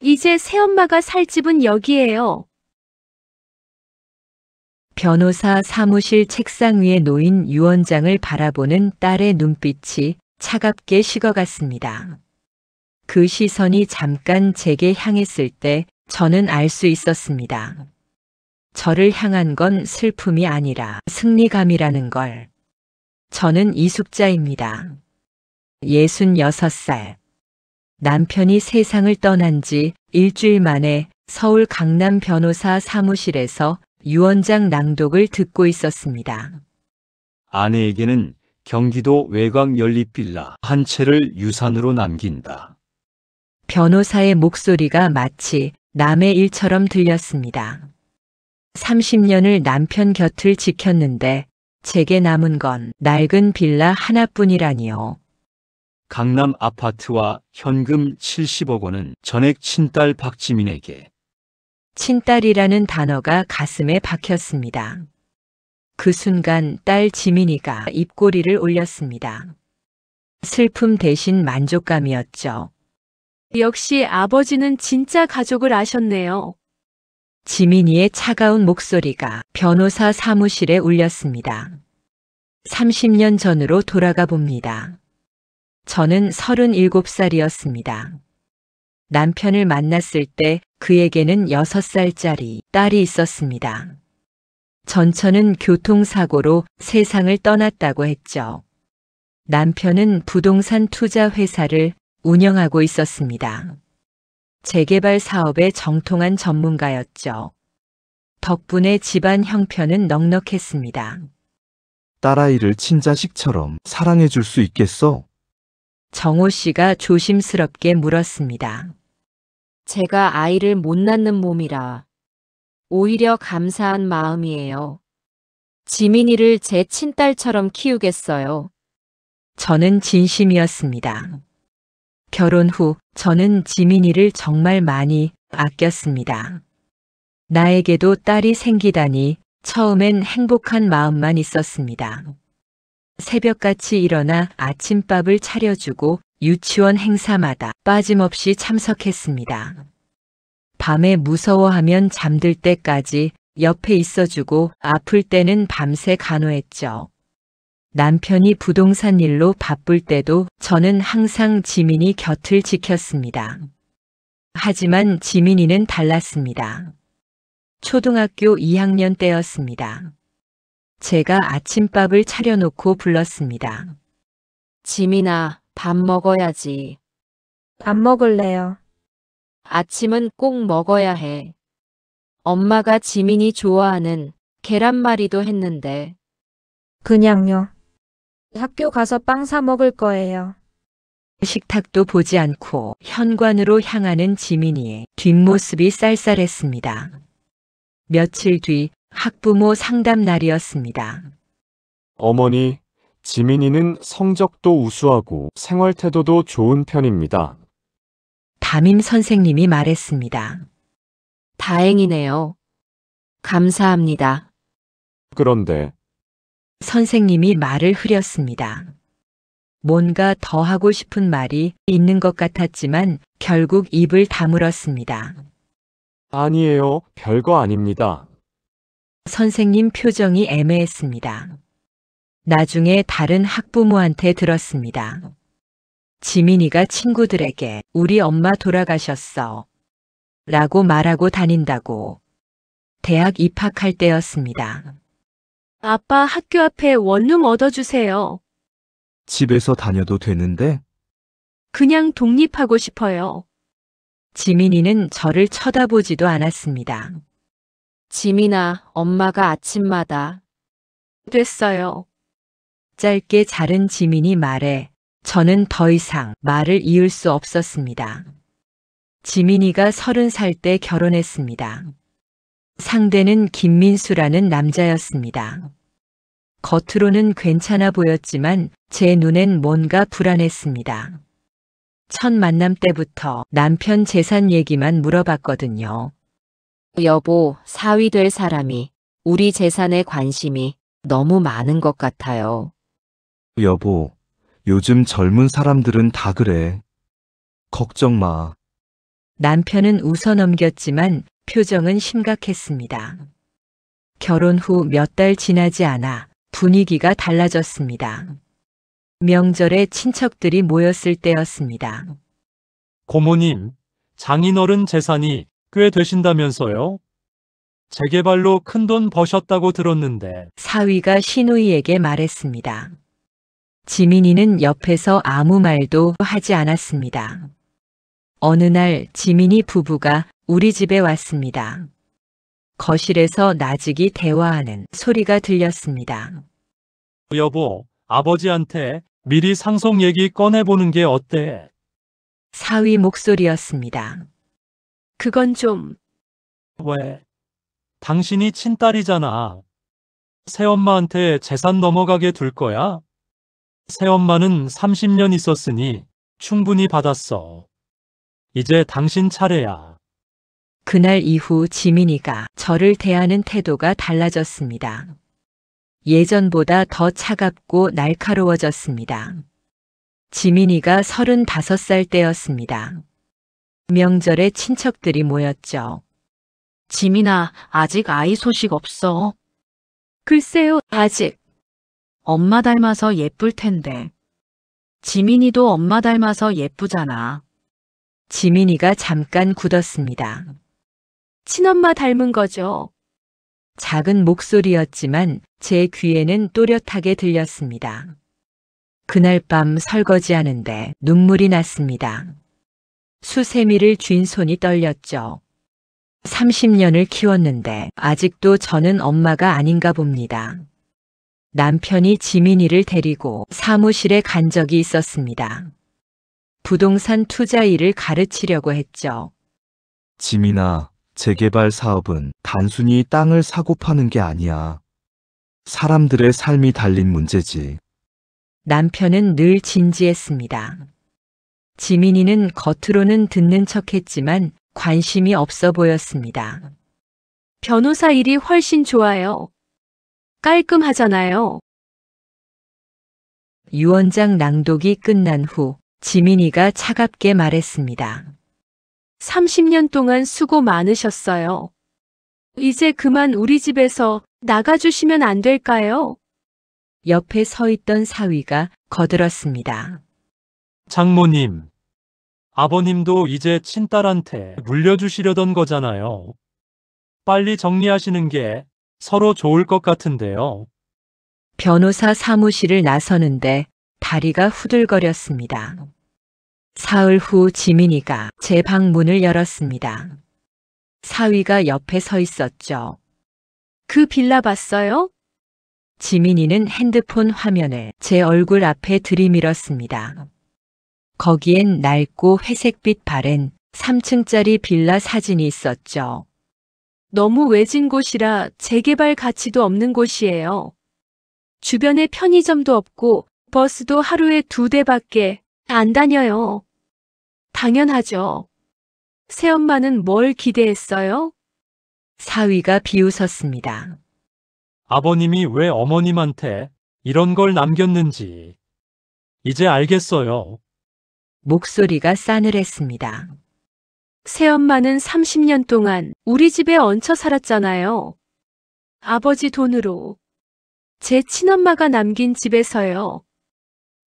이제 새엄마가 살 집은 여기예요. 변호사 사무실 책상 위에 놓인 유언장을 바라보는 딸의 눈빛이 차갑게 식어갔습니다. 그 시선이 잠깐 제게 향했을 때 저는 알 수 있었습니다. 저를 향한 건 슬픔이 아니라 승리감이라는 걸. 저는 이숙자입니다. 66살. 남편이 세상을 떠난 지 일주일 만에 서울 강남 변호사 사무실에서 유언장 낭독을 듣고 있었습니다. 아내에게는 경기도 외곽 연립빌라 한 채를 유산으로 남긴다. 변호사의 목소리가 마치 남의 일처럼 들렸습니다. 30년을 남편 곁을 지켰는데 제게 남은 건 낡은 빌라 하나뿐이라니요. 강남 아파트와 현금 70억 원은 전액 친딸 박지민에게. 친딸이라는 단어가 가슴에 박혔습니다. 그 순간 딸 지민이가 입꼬리를 올렸습니다. 슬픔 대신 만족감이었죠. 역시 아버지는 진짜 가족을 아셨네요. 지민이의 차가운 목소리가 변호사 사무실에 울렸습니다. 30년 전으로 돌아가 봅니다. 저는 37살이었습니다. 남편을 만났을 때 그에게는 6살짜리 딸이 있었습니다. 전처는 교통사고로 세상을 떠났다고 했죠. 남편은 부동산 투자 회사를 운영하고 있었습니다. 재개발 사업의 정통한 전문가였죠. 덕분에 집안 형편은 넉넉했습니다. 딸아이를 친자식처럼 사랑해 줄 수 있겠어? 정호 씨가 조심스럽게 물었습니다. 제가 아이를 못 낳는 몸이라 오히려 감사한 마음이에요. 지민이를 제 친딸처럼 키우겠어요. 저는 진심이었습니다. 결혼 후 저는 지민이를 정말 많이 아꼈습니다. 나에게도 딸이 생기다니 처음엔 행복한 마음만 있었습니다. 새벽같이 일어나 아침밥을 차려주고 유치원 행사마다 빠짐없이 참석했습니다. 밤에 무서워하면 잠들 때까지 옆에 있어주고 아플 때는 밤새 간호했죠. 남편이 부동산 일로 바쁠 때도 저는 항상 지민이 곁을 지켰습니다. 하지만 지민이는 달랐습니다. 초등학교 2학년 때였습니다. 제가 아침밥을 차려놓고 불렀습니다. 지민아, 밥 먹어야지. 안 먹을래요. 아침은 꼭 먹어야 해. 엄마가 지민이 좋아하는 계란말이도 했는데. 그냥요. 학교 가서 빵 사 먹을 거예요. 식탁도 보지 않고 현관으로 향하는 지민이의 뒷모습이 쌀쌀했습니다. 며칠 뒤 학부모 상담 날이었습니다. 어머니, 지민이는 성적도 우수하고 생활 태도도 좋은 편입니다. 담임 선생님이 말했습니다. 다행이네요. 감사합니다. 그런데 선생님이 말을 흐렸습니다. 뭔가 더 하고 싶은 말이 있는 것 같았지만 결국 입을 다물었습니다. 아니에요, 별거 아닙니다. 선생님 표정이 애매했습니다. 나중에 다른 학부모한테 들었습니다. 지민이가 친구들에게 우리 엄마 돌아가셨어 라고 말하고 다닌다고. 대학 입학할 때였습니다. 아빠 학교 앞에 원룸 얻어주세요. 집에서 다녀도 되는데? 그냥 독립하고 싶어요. 지민이는 저를 쳐다보지도 않았습니다. 지민아, 엄마가 아침마다. 됐어요. 짧게 자른 지민이 말에 저는 더 이상 말을 이을 수 없었습니다. 지민이가 30살 때 결혼했습니다. 상대는 김민수라는 남자였습니다. 겉으로는 괜찮아 보였지만 제 눈엔 뭔가 불안했습니다. 첫 만남 때부터 남편 재산 얘기만 물어봤거든요. 여보, 사위 될 사람이 우리 재산에 관심이 너무 많은 것 같아요. 여보, 요즘 젊은 사람들은 다 그래. 걱정 마. 남편은 웃어 넘겼지만 표정은 심각했습니다. 결혼 후 몇 달 지나지 않아 분위기가 달라졌습니다. 명절에 친척들이 모였을 때였습니다. 고모님, 장인어른 재산이 꽤 되신다면서요? 재개발로 큰돈 버셨다고 들었는데. 사위가 시누이에게 말했습니다. 지민이는 옆에서 아무 말도 하지 않았습니다. 어느 날 지민이 부부가 우리 집에 왔습니다. 거실에서 나직이 대화하는 소리가 들렸습니다. 여보, 아버지한테 미리 상속 얘기 꺼내보는 게 어때? 사위 목소리였습니다. 그건 좀, 왜? 당신이 친딸이잖아. 새엄마한테 재산 넘어가게 둘 거야? 새엄마는 30년 있었으니 충분히 받았어. 이제 당신 차례야. 그날 이후 지민이가 저를 대하는 태도가 달라졌습니다. 예전보다 더 차갑고 날카로워졌습니다. 지민이가 35살 때였습니다. 명절에 친척들이 모였죠. 지민아, 아직 아이 소식 없어. 글쎄요, 아직. 엄마 닮아서 예쁠 텐데. 지민이도 엄마 닮아서 예쁘잖아. 지민이가 잠깐 굳었습니다. 친엄마 닮은 거죠. 작은 목소리였지만 제 귀에는 또렷하게 들렸습니다. 그날 밤 설거지하는데 눈물이 났습니다. 수세미를 쥔 손이 떨렸죠. 30년을 키웠는데 아직도 저는 엄마가 아닌가 봅니다. 남편이 지민이를 데리고 사무실에 간 적이 있었습니다. 부동산 투자 일을 가르치려고 했죠. 지민아, 재개발 사업은 단순히 땅을 사고 파는 게 아니야. 사람들의 삶이 달린 문제지. 남편은 늘 진지했습니다. 지민이는 겉으로는 듣는 척했지만 관심이 없어 보였습니다. 변호사 일이 훨씬 좋아요. 깔끔하잖아요. 유언장 낭독이 끝난 후 지민이가 차갑게 말했습니다. 30년 동안 수고 많으셨어요. 이제 그만 우리 집에서 나가주시면 안 될까요? 옆에 서 있던 사위가 거들었습니다. 장모님, 아버님도 이제 친딸한테 물려주시려던 거잖아요. 빨리 정리하시는 게 서로 좋을 것 같은데요. 변호사 사무실을 나서는데 다리가 후들거렸습니다. 사흘 후 지민이가 제 방 문을 열었습니다. 사위가 옆에 서 있었죠. 그 빌라 봤어요? 지민이는 핸드폰 화면을 제 얼굴 앞에 들이밀었습니다. 거기엔 낡고 회색빛 바랜 3층짜리 빌라 사진이 있었죠. 너무 외진 곳이라 재개발 가치도 없는 곳이에요. 주변에 편의점도 없고 버스도 하루에 2대밖에 안 다녀요. 당연하죠. 새엄마는 뭘 기대했어요? 사위가 비웃었습니다. 아버님이 왜 어머님한테 이런 걸 남겼는지 이제 알겠어요. 목소리가 싸늘했습니다. 새엄마는 30년 동안 우리 집에 얹혀 살았잖아요. 아버지 돈으로. 제 친엄마가 남긴 집에서요.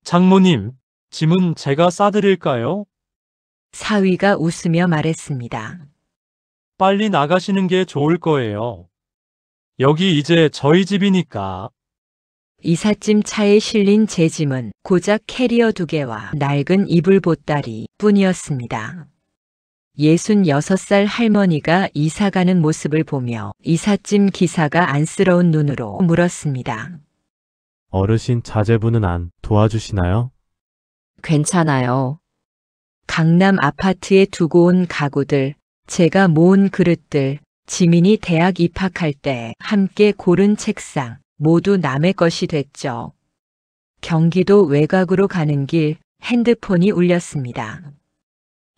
장모님, 짐은 제가 싸드릴까요? 사위가 웃으며 말했습니다. 빨리 나가시는 게 좋을 거예요. 여기 이제 저희 집이니까. 이삿짐 차에 실린 제 짐은 고작 캐리어 2개와 낡은 이불 보따리 뿐이었습니다. 66살 할머니가 이사가는 모습을 보며 이삿짐 기사가 안쓰러운 눈으로 물었습니다. 어르신 자제분은 안 도와주시나요? 괜찮아요. 강남 아파트에 두고 온 가구들, 제가 모은 그릇들, 지민이 대학 입학할 때 함께 고른 책상, 모두 남의 것이 됐죠. 경기도 외곽으로 가는 길 핸드폰이 울렸습니다.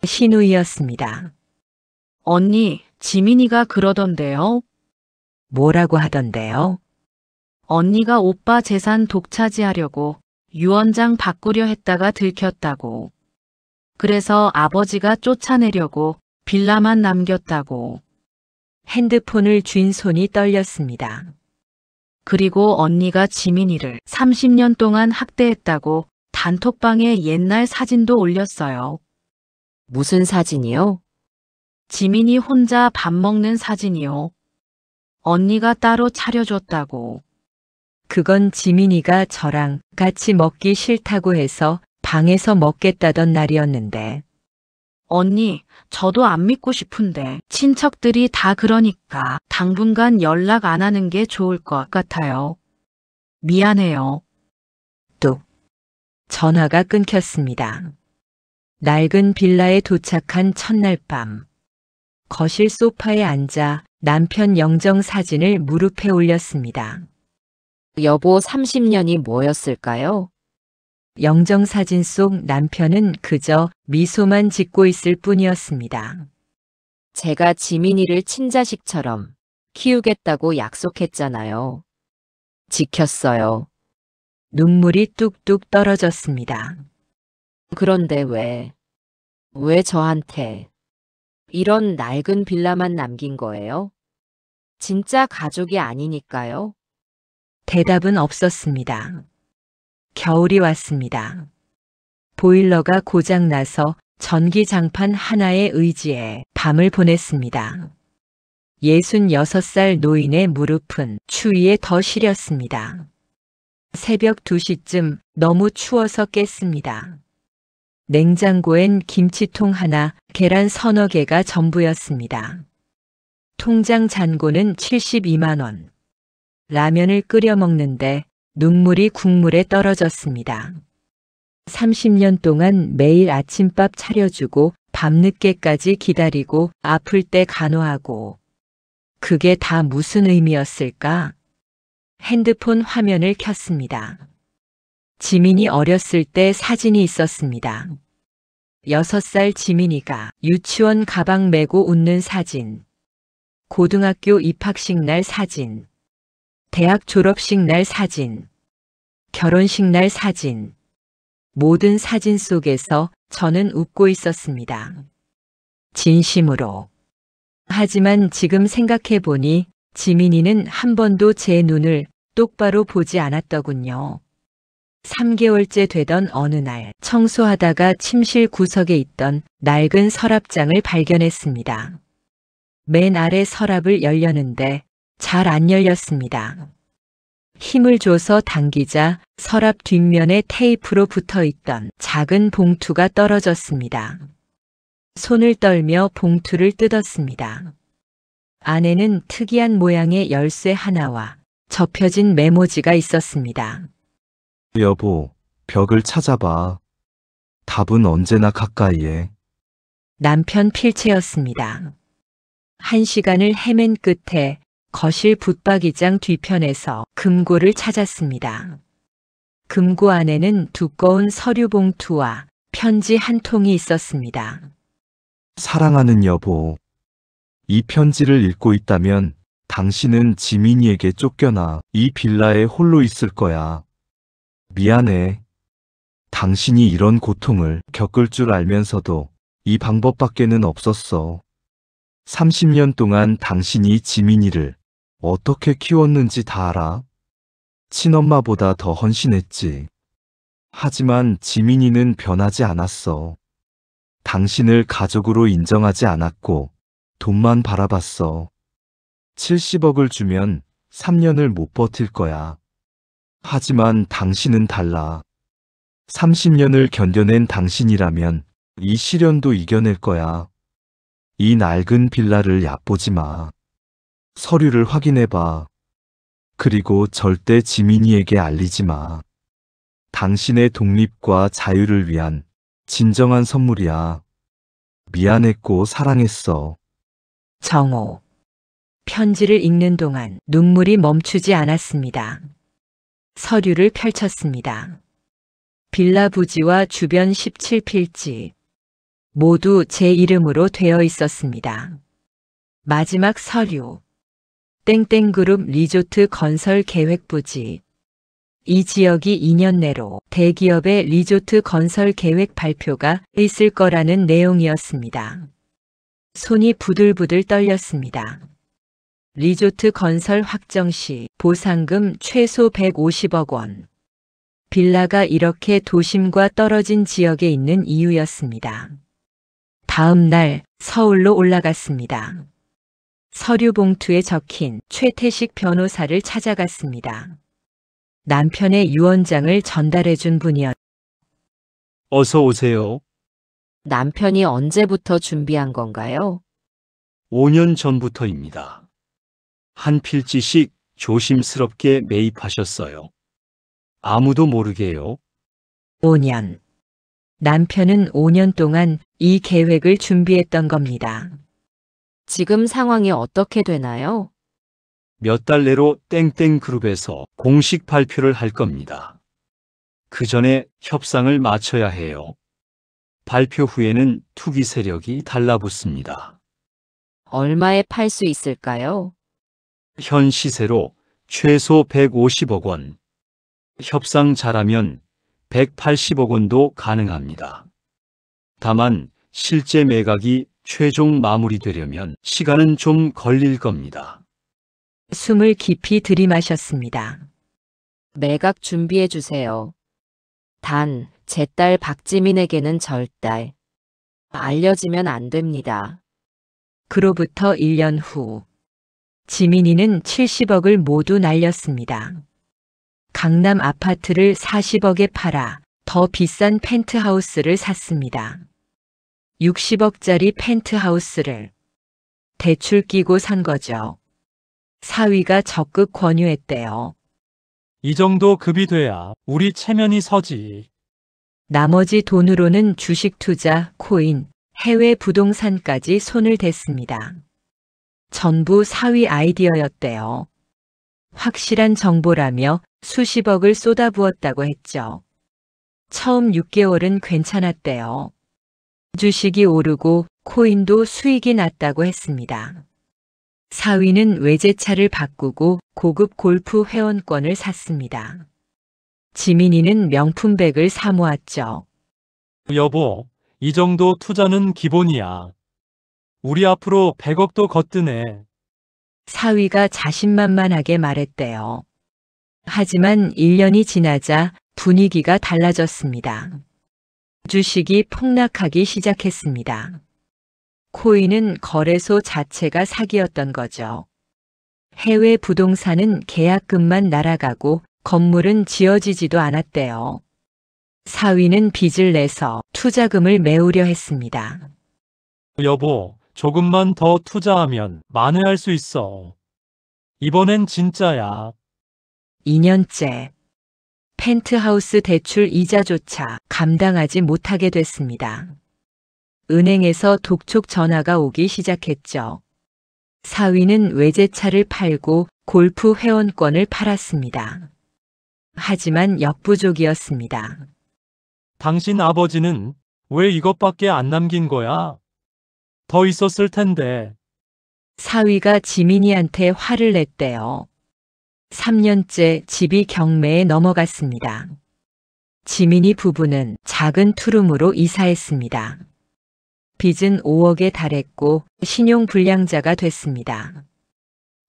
신우이였습니다. 언니, 지민이가 그러던데요. 뭐라고 하던데요? 언니가 오빠 재산 독차지하려고 유언장 바꾸려 했다가 들켰다고. 그래서 아버지가 쫓아내려고 빌라만 남겼다고. 핸드폰을 쥔 손이 떨렸습니다. 그리고 언니가 지민이를 30년 동안 학대했다고 단톡방에 옛날 사진도 올렸어요. 무슨 사진이요? 지민이 혼자 밥 먹는 사진이요. 언니가 따로 차려줬다고. 그건 지민이가 저랑 같이 먹기 싫다고 해서 방에서 먹겠다던 날이었는데. 언니, 저도 안 믿고 싶은데 친척들이 다 그러니까 당분간 연락 안 하는 게 좋을 것 같아요. 미안해요. 뚝. 전화가 끊겼습니다. 낡은 빌라에 도착한 첫날 밤. 거실 소파에 앉아 남편 영정 사진을 무릎에 올렸습니다. 여보 30년이 뭐였을까요? 영정 사진 속 남편은 그저 미소만 짓고 있을 뿐이었습니다. 제가 지민이를 친자식처럼 키우겠다고 약속했잖아요. 지켰어요. 눈물이 뚝뚝 떨어졌습니다. 그런데 왜 저한테 이런 낡은 빌라만 남긴 거예요? 진짜 가족이 아니니까요? 대답은 없었습니다. 겨울이 왔습니다. 보일러가 고장나서 전기장판 하나에 의지해 밤을 보냈습니다. 66살 노인의 무릎은 추위에 더 시렸습니다. 새벽 2시쯤 너무 추워서 깼습니다. 냉장고엔 김치통 하나, 계란 서너 개가 전부였습니다. 통장 잔고는 72만 원. 라면을 끓여 먹는데 눈물이 국물에 떨어졌습니다. 30년 동안 매일 아침밥 차려주고 밤늦게까지 기다리고 아플 때 간호하고. 그게 다 무슨 의미였을까? 핸드폰 화면을 켰습니다. 지민이 어렸을 때 사진이 있었습니다. 6살 지민이가 유치원 가방 메고 웃는 사진. 고등학교 입학식 날 사진. 대학 졸업식 날 사진. 결혼식 날 사진. 모든 사진 속에서 저는 웃고 있었습니다. 진심으로. 하지만 지금 생각해보니 지민이는 한 번도 제 눈을 똑바로 보지 않았더군요. 3개월째 되던 어느 날 청소하다가 침실 구석에 있던 낡은 서랍장을 발견했습니다. 맨 아래 서랍을 열려는데 잘 안 열렸습니다. 힘을 줘서 당기자 서랍 뒷면에 테이프로 붙어있던 작은 봉투가 떨어졌습니다. 손을 떨며 봉투를 뜯었습니다. 안에는 특이한 모양의 열쇠 하나와 접혀진 메모지가 있었습니다. 여보, 벽을 찾아봐. 답은 언제나 가까이에. 남편 필체였습니다. 1시간을 헤맨 끝에 거실 붙박이장 뒤편에서 금고를 찾았습니다. 금고 안에는 두꺼운 서류 봉투와 편지 한 통이 있었습니다. 사랑하는 여보. 이 편지를 읽고 있다면 당신은 지민이에게 쫓겨나 이 빌라에 홀로 있을 거야. 미안해. 당신이 이런 고통을 겪을 줄 알면서도 이 방법밖에는 없었어. 30년 동안 당신이 지민이를 어떻게 키웠는지 다 알아. 친엄마보다 더 헌신했지. 하지만 지민이는 변하지 않았어. 당신을 가족으로 인정하지 않았고 돈만 바라봤어. 70억을 주면 3년을 못 버틸 거야. 하지만 당신은 달라. 30년을 견뎌낸 당신이라면 이 시련도 이겨낼 거야. 이 낡은 빌라를 얕보지 마. 서류를 확인해봐. 그리고 절대 지민이에게 알리지 마. 당신의 독립과 자유를 위한 진정한 선물이야. 미안했고 사랑했어. 정호. 편지를 읽는 동안 눈물이 멈추지 않았습니다. 서류를 펼쳤습니다. 빌라 부지와 주변 17필지. 모두 제 이름으로 되어 있었습니다. 마지막 서류. 땡땡그룹 리조트 건설 계획 부지. 이 지역이 2년 내로 대기업의 리조트 건설 계획 발표가 있을 거라는 내용이었습니다. 손이 부들부들 떨렸습니다. 리조트 건설 확정 시 보상금 최소 150억 원. 빌라가 이렇게 도심과 떨어진 지역에 있는 이유였습니다. 다음 날 서울로 올라갔습니다. 서류 봉투에 적힌 최태식 변호사를 찾아갔습니다. 남편의 유언장을 전달해준 분이었. 어서 오세요. 남편이 언제부터 준비한 건가요? 5년 전부터입니다. 한 필지씩 조심스럽게 매입하셨어요. 아무도 모르게요. 5년. 남편은 5년 동안 이 계획을 준비했던 겁니다. 지금 상황이 어떻게 되나요? 몇 달 내로 땡땡그룹에서 공식 발표를 할 겁니다. 그 전에 협상을 마쳐야 해요. 발표 후에는 투기 세력이 달라붙습니다. 얼마에 팔 수 있을까요? 현 시세로 최소 150억 원. 협상 잘하면 180억 원도 가능합니다. 다만 실제 매각이 최종 마무리되려면 시간은 좀 걸릴 겁니다. 숨을 깊이 들이마셨습니다. 매각 준비해 주세요. 단, 제 딸 박지민에게는 절대 알려지면 안 됩니다. 그로부터 1년 후, 지민이는 70억을 모두 날렸습니다. 강남 아파트를 40억에 팔아 더 비싼 펜트하우스를 샀습니다. 60억짜리 펜트하우스를 대출 끼고 산 거죠. 사위가 적극 권유했대요. 이 정도 급이 돼야 우리 체면이 서지. 나머지 돈으로는 주식 투자, 코인, 해외 부동산까지 손을 댔습니다. 전부 사위 아이디어였대요. 확실한 정보라며 수십억을 쏟아부었다고 했죠. 처음 6개월은 괜찮았대요. 주식이 오르고 코인도 수익이 났다고 했습니다. 사위는 외제차를 바꾸고 고급 골프 회원권을 샀습니다. 지민이는 명품백을 사 모았죠. 여보, 이 정도 투자는 기본이야. 우리 앞으로 100억도 거뜬해. 사위가 자신만만하게 말했대요. 하지만 1년이 지나자 분위기가 달라졌습니다. 주식이 폭락하기 시작했습니다. 코인은 거래소 자체가 사기였던 거죠. 해외 부동산은 계약금만 날아가고 건물은 지어지지도 않았대요. 사위는 빚을 내서 투자금을 메우려 했습니다. 여보, 조금만 더 투자하면 만회할 수 있어. 이번엔 진짜야. 2년째. 펜트하우스 대출 이자조차 감당하지 못하게 됐습니다. 은행에서 독촉 전화가 오기 시작했죠. 사위는 외제차를 팔고 골프 회원권을 팔았습니다. 하지만 역부족이었습니다. 당신 아버지는 왜 이것밖에 안 남긴 거야? 더 있었을 텐데. 사위가 지민이한테 화를 냈대요. 3년째 집이 경매에 넘어갔습니다. 지민이 부부는 작은 투룸으로 이사했습니다. 빚은 5억에 달했고 신용불량자가 됐습니다.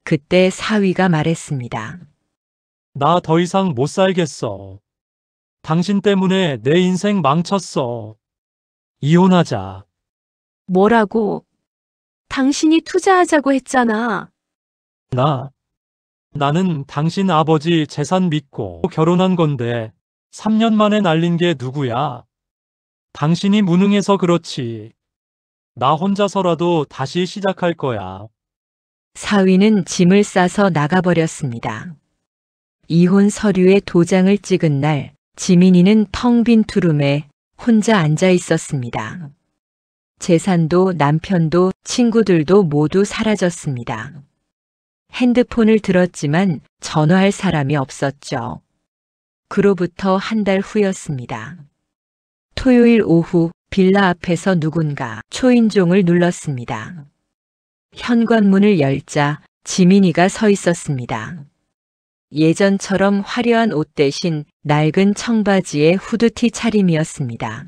그때 사위가 말했습니다. 나 더 이상 못 살겠어. 당신 때문에 내 인생 망쳤어. 이혼하자. 뭐라고? 당신이 투자하자고 했잖아. 나는 당신 아버지 재산 믿고 결혼한 건데 3년 만에 날린 게 누구야? 당신이 무능해서 그렇지. 나 혼자서라도 다시 시작할 거야. 사위는 짐을 싸서 나가버렸습니다. 이혼 서류에 도장을 찍은 날, 지민이는 텅 빈 투룸에 혼자 앉아 있었습니다. 재산도 남편도 친구들도 모두 사라졌습니다. 핸드폰을 들었지만 전화할 사람이 없었죠. 그로부터 한 달 후였습니다. 토요일 오후 빌라 앞에서 누군가 초인종을 눌렀습니다. 현관문을 열자 지민이가 서 있었습니다. 예전처럼 화려한 옷 대신 낡은 청바지에 후드티 차림이었습니다.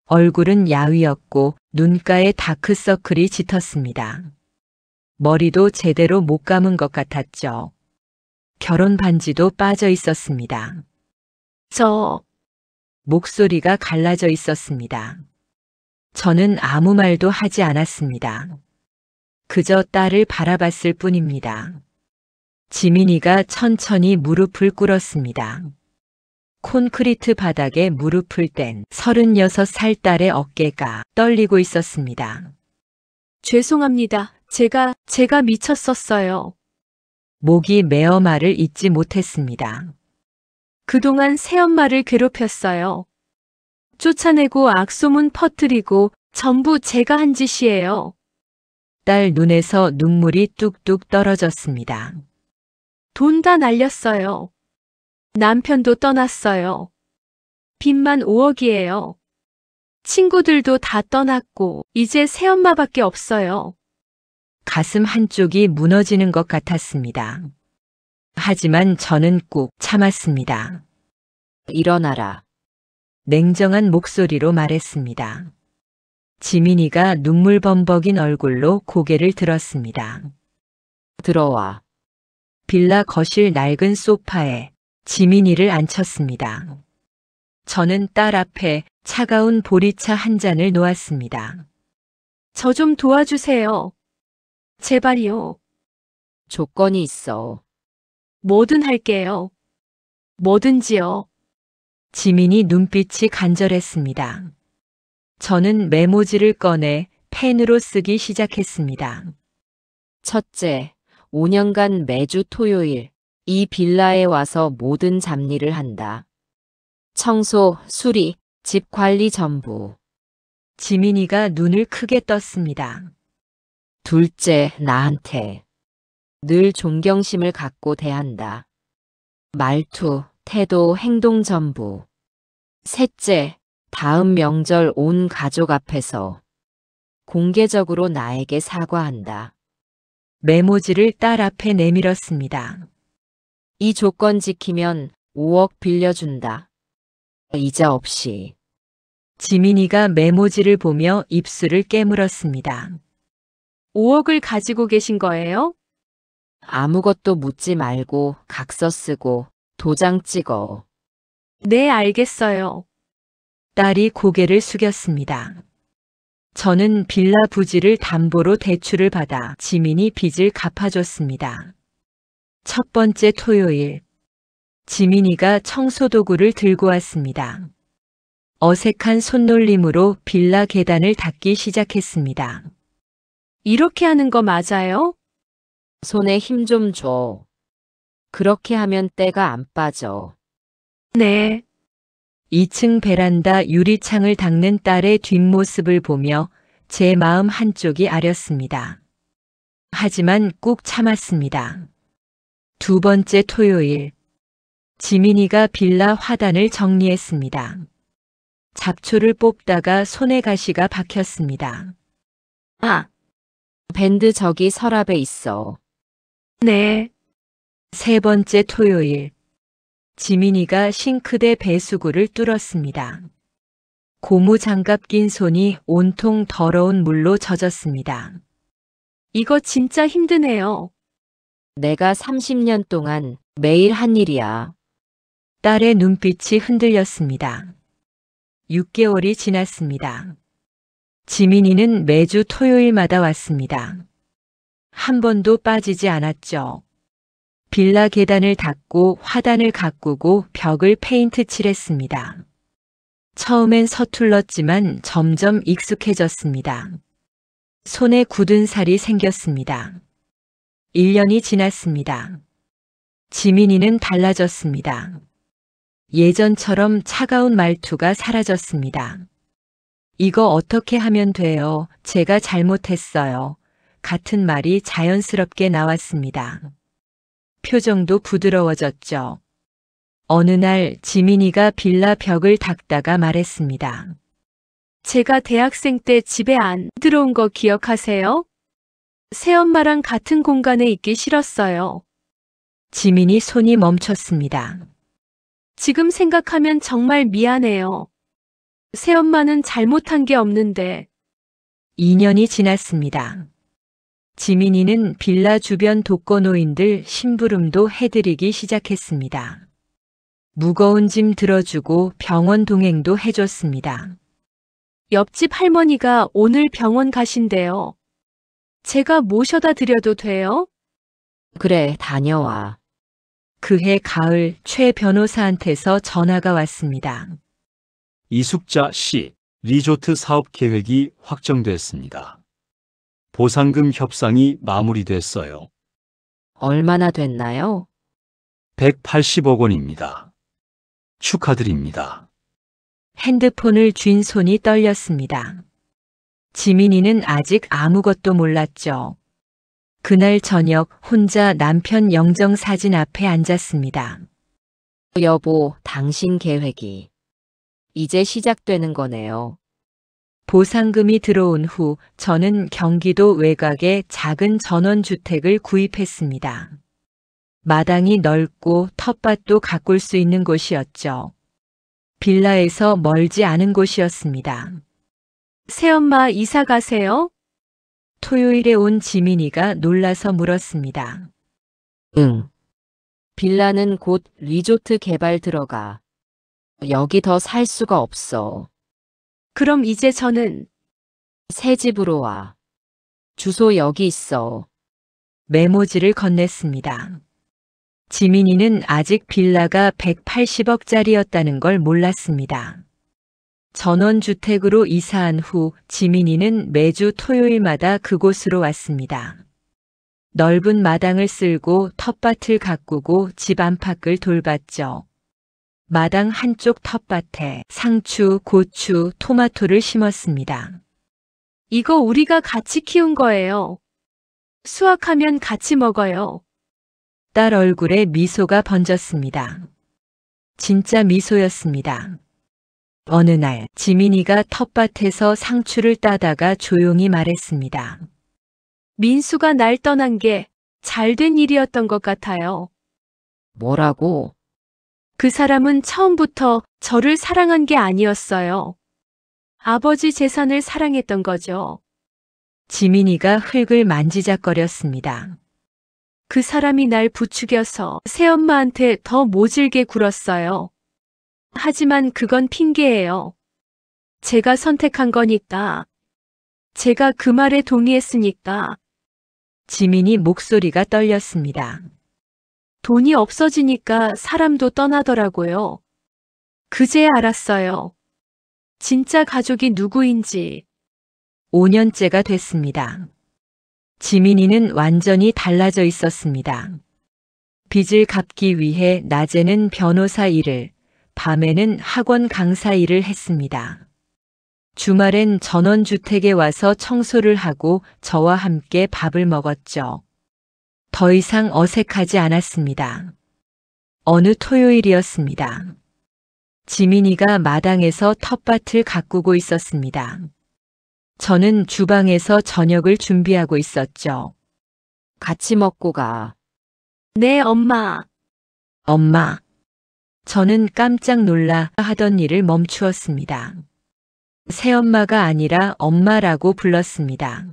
얼굴은 야위었고 눈가에 다크서클이 짙었습니다. 머리도 제대로 못 감은 것 같았죠. 결혼 반지도 빠져 있었습니다. 목소리가 갈라져 있었습니다. 저는 아무 말도 하지 않았습니다. 그저 딸을 바라봤을 뿐입니다. 지민이가 천천히 무릎을 꿇었습니다. 콘크리트 바닥에 무릎을 뗀 36살 딸의 어깨가 떨리고 있었습니다. 죄송합니다. 제가 미쳤었어요. 목이 메어 말을 잇지 못했습니다. 그동안 새엄마를 괴롭혔어요. 쫓아내고 악소문 퍼뜨리고 전부 제가 한 짓이에요. 딸 눈에서 눈물이 뚝뚝 떨어졌습니다. 돈 다 날렸어요. 남편도 떠났어요. 빚만 5억이에요. 친구들도 다 떠났고 이제 새엄마밖에 없어요. 가슴 한쪽이 무너지는 것 같았습니다. 하지만 저는 꾹 참았습니다. 일어나라. 냉정한 목소리로 말했습니다. 지민이가 눈물 범벅인 얼굴로 고개를 들었습니다. 들어와. 빌라 거실 낡은 소파에 지민이를 앉혔습니다. 저는 딸 앞에 차가운 보리차 한 잔을 놓았습니다. 저 좀 도와주세요. 제발요. 조건이 있어. 뭐든 할게요. 뭐든지요. 지민이 눈빛이 간절했습니다. 저는 메모지를 꺼내 펜으로 쓰기 시작했습니다. 첫째, 5년간 매주 토요일 이 빌라에 와서 모든 잡일을 한다. 청소, 수리, 집 관리 전부. 지민이가 눈을 크게 떴습니다. 둘째, 나한테 늘 존경심을 갖고 대한다. 말투, 태도, 행동 전부. 셋째, 다음 명절 온 가족 앞에서 공개적으로 나에게 사과한다. 메모지를 딸 앞에 내밀었습니다. 이 조건 지키면 5억 빌려준다. 이자 없이. 지민이가 메모지를 보며 입술을 깨물었습니다. 5억을 가지고 계신 거예요? 아무것도 묻지 말고 각서 쓰고 도장 찍어. 네, 알겠어요. 딸이 고개를 숙였습니다. 저는 빌라 부지를 담보로 대출을 받아 지민이 빚을 갚아줬습니다. 첫 번째 토요일, 지민이가 청소도구를 들고 왔습니다. 어색한 손놀림으로 빌라 계단을 닦기 시작했습니다. 이렇게 하는 거 맞아요? 손에 힘 좀 줘. 그렇게 하면 때가 안 빠져. 네. 2층 베란다 유리창을 닦는 딸의 뒷모습을 보며 제 마음 한쪽이 아렸습니다. 하지만 꾹 참았습니다. 두 번째 토요일, 지민이가 빌라 화단을 정리했습니다. 잡초를 뽑다가 손에 가시가 박혔습니다. 아, 밴드 저기 서랍에 있어. 네. 세 번째 토요일, 지민이가 싱크대 배수구를 뚫었습니다. 고무 장갑 낀 손이 온통 더러운 물로 젖었습니다. 이거 진짜 힘드네요. 내가 30년 동안 매일 한 일이야. 딸의 눈빛이 흔들렸습니다. 6개월이 지났습니다. 지민이는 매주 토요일마다 왔습니다. 한 번도 빠지지 않았죠. 빌라 계단을 닦고 화단을 가꾸고 벽을 페인트 칠했습니다. 처음엔 서툴렀지만 점점 익숙해졌습니다. 손에 굳은 살이 생겼습니다. 1년이 지났습니다. 지민이는 달라졌습니다. 예전처럼 차가운 말투가 사라졌습니다. 이거 어떻게 하면 돼요? 제가 잘못했어요. 같은 말이 자연스럽게 나왔습니다. 표정도 부드러워졌죠. 어느 날 지민이가 빌라 벽을 닦다가 말했습니다. 제가 대학생 때 집에 안 들어온 거 기억하세요? 새엄마랑 같은 공간에 있기 싫었어요. 지민이 손이 멈췄습니다. 지금 생각하면 정말 미안해요. 새엄마는 잘못한 게 없는데. 2년이 지났습니다. 지민이는 빌라 주변 독거노인들 심부름도 해드리기 시작했습니다. 무거운 짐 들어주고 병원 동행도 해줬습니다. 옆집 할머니가 오늘 병원 가신대요. 제가 모셔다 드려도 돼요? 그래, 다녀와. 그해 가을 최 변호사한테서 전화가 왔습니다. 이숙자 씨 리조트 사업 계획이 확정됐습니다. 보상금 협상이 마무리됐어요. 얼마나 됐나요? 180억 원입니다. 축하드립니다. 핸드폰을 쥔 손이 떨렸습니다. 지민이는 아직 아무것도 몰랐죠. 그날 저녁 혼자 남편 영정사진 앞에 앉았습니다. 여보, 당신 계획이 이제 시작되는 거네요. 보상금이 들어온 후 저는 경기도 외곽에 작은 전원주택을 구입했습니다. 마당이 넓고 텃밭도 가꿀 수 있는 곳이었죠. 빌라에서 멀지 않은 곳이었습니다. 새엄마 이사 가세요? 토요일에 온 지민이가 놀라서 물었습니다. 응. 빌라는 곧 리조트 개발 들어가. 여기 더 살 수가 없어. 그럼 이제 저는 새 집으로 와. 주소 여기 있어. 메모지를 건넸습니다. 지민이는 아직 빌라가 180억짜리였다는 걸 몰랐습니다. 전원주택으로 이사한 후 지민이는 매주 토요일마다 그곳으로 왔습니다. 넓은 마당을 쓸고 텃밭을 가꾸고 집 안팎을 돌봤죠. 마당 한쪽 텃밭에 상추, 고추, 토마토를 심었습니다. 이거 우리가 같이 키운 거예요. 수확하면 같이 먹어요. 딸 얼굴에 미소가 번졌습니다. 진짜 미소였습니다. 어느 날 지민이가 텃밭에서 상추를 따다가 조용히 말했습니다. 민수가 날 떠난 게 잘된 일이었던 것 같아요. 뭐라고? 그 사람은 처음부터 저를 사랑한 게 아니었어요. 아버지 재산을 사랑했던 거죠. 지민이가 흙을 만지작거렸습니다. 그 사람이 날 부추겨서 새엄마한테 더 모질게 굴었어요. 하지만 그건 핑계예요. 제가 선택한 거니까. 제가 그 말에 동의했으니까. 지민이 목소리가 떨렸습니다. 돈이 없어지니까 사람도 떠나더라고요. 그제야 알았어요. 진짜 가족이 누구인지. 5년째가 됐습니다. 지민이는 완전히 달라져 있었습니다. 빚을 갚기 위해 낮에는 변호사 일을, 밤에는 학원 강사 일을 했습니다. 주말엔 전원주택에 와서 청소를 하고 저와 함께 밥을 먹었죠. 더 이상 어색하지 않았습니다. 어느 토요일이었습니다. 지민이가 마당에서 텃밭을 가꾸고 있었습니다. 저는 주방에서 저녁을 준비하고 있었죠. 같이 먹고 가. 네, 엄마. 엄마. 저는 깜짝 놀라 하던 일을 멈추었습니다. 새엄마가 아니라 엄마라고 불렀습니다.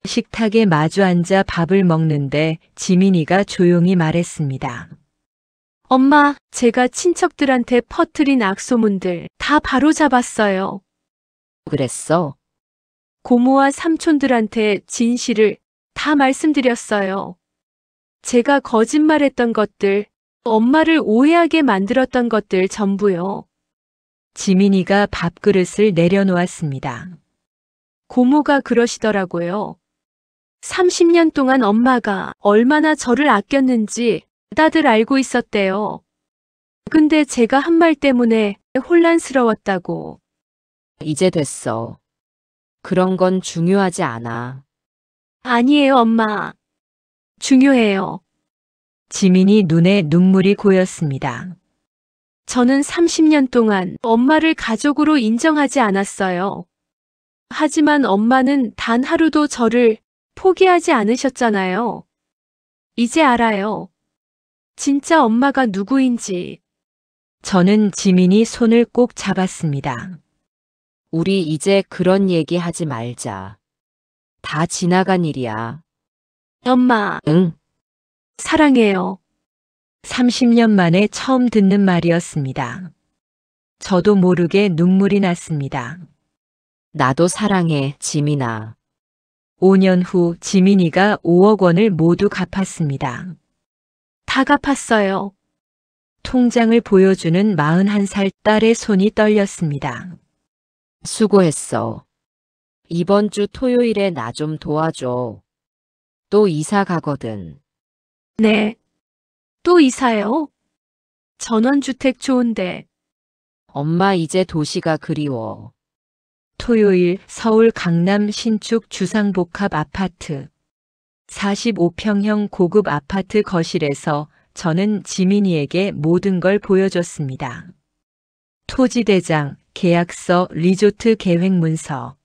식탁에 마주 앉아 밥을 먹는데 지민이가 조용히 말했습니다. 엄마, 제가 친척들한테 퍼뜨린 악소문들 다 바로잡았어요. 그랬어? 고모와 삼촌들한테 진실을 다 말씀드렸어요. 제가 거짓말했던 것들, 엄마를 오해하게 만들었던 것들 전부요. 지민이가 밥그릇을 내려놓았습니다. 고모가 그러시더라고요. 30년 동안 엄마가 얼마나 저를 아꼈는지 다들 알고 있었대요. 근데 제가 한 말 때문에 혼란스러웠다고. 이제 됐어. 그런 건 중요하지 않아. 아니에요, 엄마. 중요해요. 지민이 눈에 눈물이 고였습니다. 저는 30년 동안 엄마를 가족으로 인정하지 않았어요. 하지만 엄마는 단 하루도 저를 포기하지 않으셨잖아요. 이제 알아요. 진짜 엄마가 누구인지. 저는 지민이 손을 꼭 잡았습니다. 우리 이제 그런 얘기 하지 말자. 다 지나간 일이야. 엄마, 응, 사랑해요. 30년 만에 처음 듣는 말이었습니다. 저도 모르게 눈물이 났습니다. 나도 사랑해, 지민아. 5년 후 지민이가 5억 원을 모두 갚았습니다. 다 갚았어요. 통장을 보여주는 41살 딸의 손이 떨렸습니다. 수고했어. 이번 주 토요일에 나 좀 도와줘. 또 이사 가거든. 네. 또 이사요? 전원주택 좋은데. 엄마 이제 도시가 그리워. 토요일 서울 강남 신축 주상복합 아파트. 45평형 고급 아파트 거실에서 저는 지민이에게 모든 걸 보여줬습니다. 토지 대장, 계약서, 리조트 계획 문서.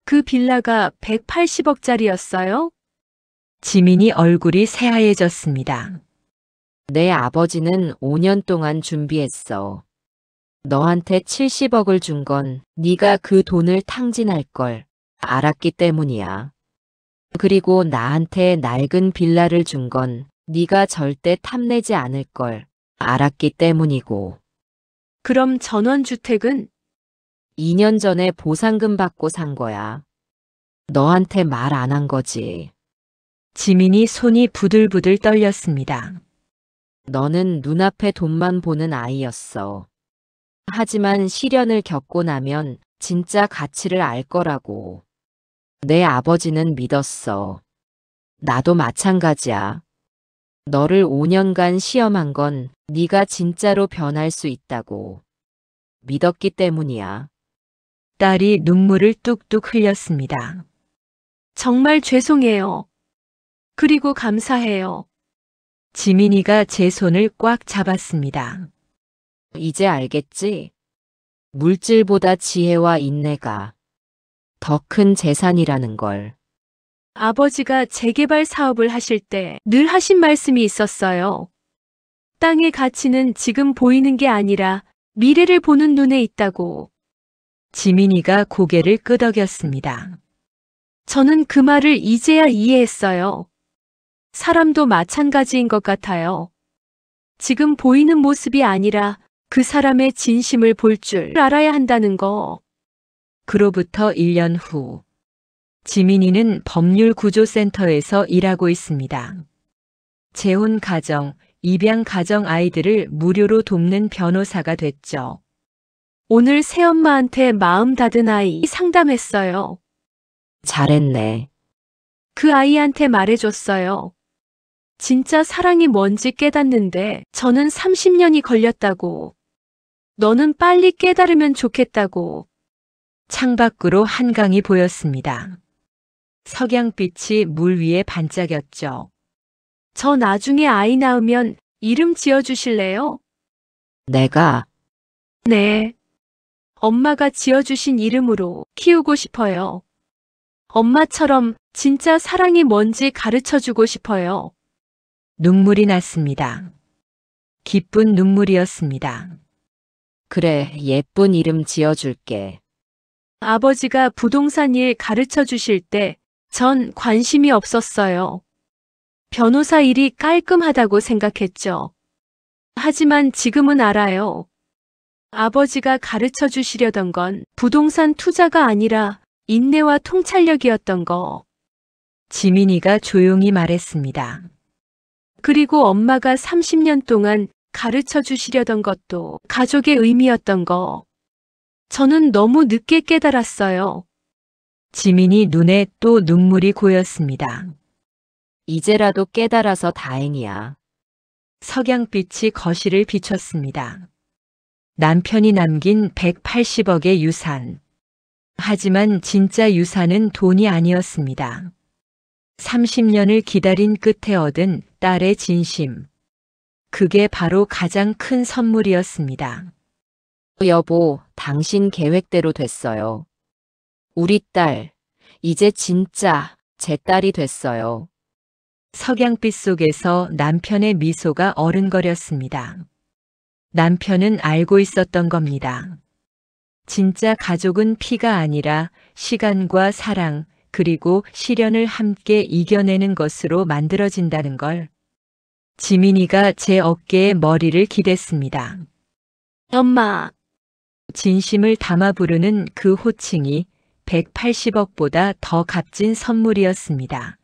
그 빌라가 180억짜리였어요? 지민이 얼굴이 새하얘졌습니다. 내 아버지는 5년 동안 준비했어. 너한테 70억을 준 건 네가 그 돈을 탕진할 걸 알았기 때문이야. 그리고 나한테 낡은 빌라를 준 건 네가 절대 탐내지 않을 걸 알았기 때문이고. 그럼 전원주택은? 2년 전에 보상금 받고 산 거야. 너한테 말 안 한 거지. 지민이 손이 부들부들 떨렸습니다. 너는 눈앞에 돈만 보는 아이였어. 하지만 시련을 겪고 나면 진짜 가치를 알 거라고. 내 아버지는 믿었어. 나도 마찬가지야. 너를 5년간 시험한 건 네가 진짜로 변할 수 있다고. 믿었기 때문이야. 딸이 눈물을 뚝뚝 흘렸습니다. 정말 죄송해요. 그리고 감사해요. 지민이가 제 손을 꽉 잡았습니다. 이제 알겠지? 물질보다 지혜와 인내가 더 큰 재산이라는 걸. 아버지가 재개발 사업을 하실 때 늘 하신 말씀이 있었어요. 땅의 가치는 지금 보이는 게 아니라 미래를 보는 눈에 있다고. 지민이가 고개를 끄덕였습니다. 저는 그 말을 이제야 이해했어요. 사람도 마찬가지인 것 같아요. 지금 보이는 모습이 아니라 그 사람의 진심을 볼 줄 알아야 한다는 거. 그로부터 1년 후, 지민이는 법률구조센터에서 일하고 있습니다. 재혼 가정, 입양 가정 아이들을 무료로 돕는 변호사가 됐죠. 오늘 새엄마한테 마음 닫은 아이 상담했어요. 잘했네. 그 아이한테 말해줬어요. 진짜 사랑이 뭔지 깨닫는데 저는 30년이 걸렸다고. 너는 빨리 깨달으면 좋겠다고. 창밖으로 한강이 보였습니다. 석양빛이 물 위에 반짝였죠. 저 나중에 아이 낳으면 이름 지어주실래요? 내가 네. 엄마가 지어주신 이름으로 키우고 싶어요. 엄마처럼 진짜 사랑이 뭔지 가르쳐주고 싶어요. 눈물이 났습니다. 기쁜 눈물이었습니다. 그래, 예쁜 이름 지어줄게. 아버지가 부동산 일 가르쳐 주실 때 전 관심이 없었어요. 변호사 일이 깔끔하다고 생각했죠. 하지만 지금은 알아요. 아버지가 가르쳐 주시려던 건 부동산 투자가 아니라 인내와 통찰력이었던 거. 지민이가 조용히 말했습니다. 그리고 엄마가 30년 동안 가르쳐 주시려던 것도 가족의 의미였던 거. 저는 너무 늦게 깨달았어요. 지민이 눈에 또 눈물이 고였습니다. 이제라도 깨달아서 다행이야. 석양빛이 거실을 비췄습니다. 남편이 남긴 180억의 유산. 하지만 진짜 유산은 돈이 아니었습니다. 30년을 기다린 끝에 얻은 딸의 진심. 그게 바로 가장 큰 선물이었습니다. 여보, 당신 계획대로 됐어요. 우리 딸, 이제 진짜 제 딸이 됐어요. 석양빛 속에서 남편의 미소가 어른거렸습니다. 남편은 알고 있었던 겁니다. 진짜 가족은 피가 아니라 시간과 사랑, 그리고 시련을 함께 이겨내는 것으로 만들어진다는 걸. 지민이가 제 어깨에 머리를 기댔습니다. 엄마, 진심을 담아 부르는 그 호칭이 180억보다 더 값진 선물이었습니다.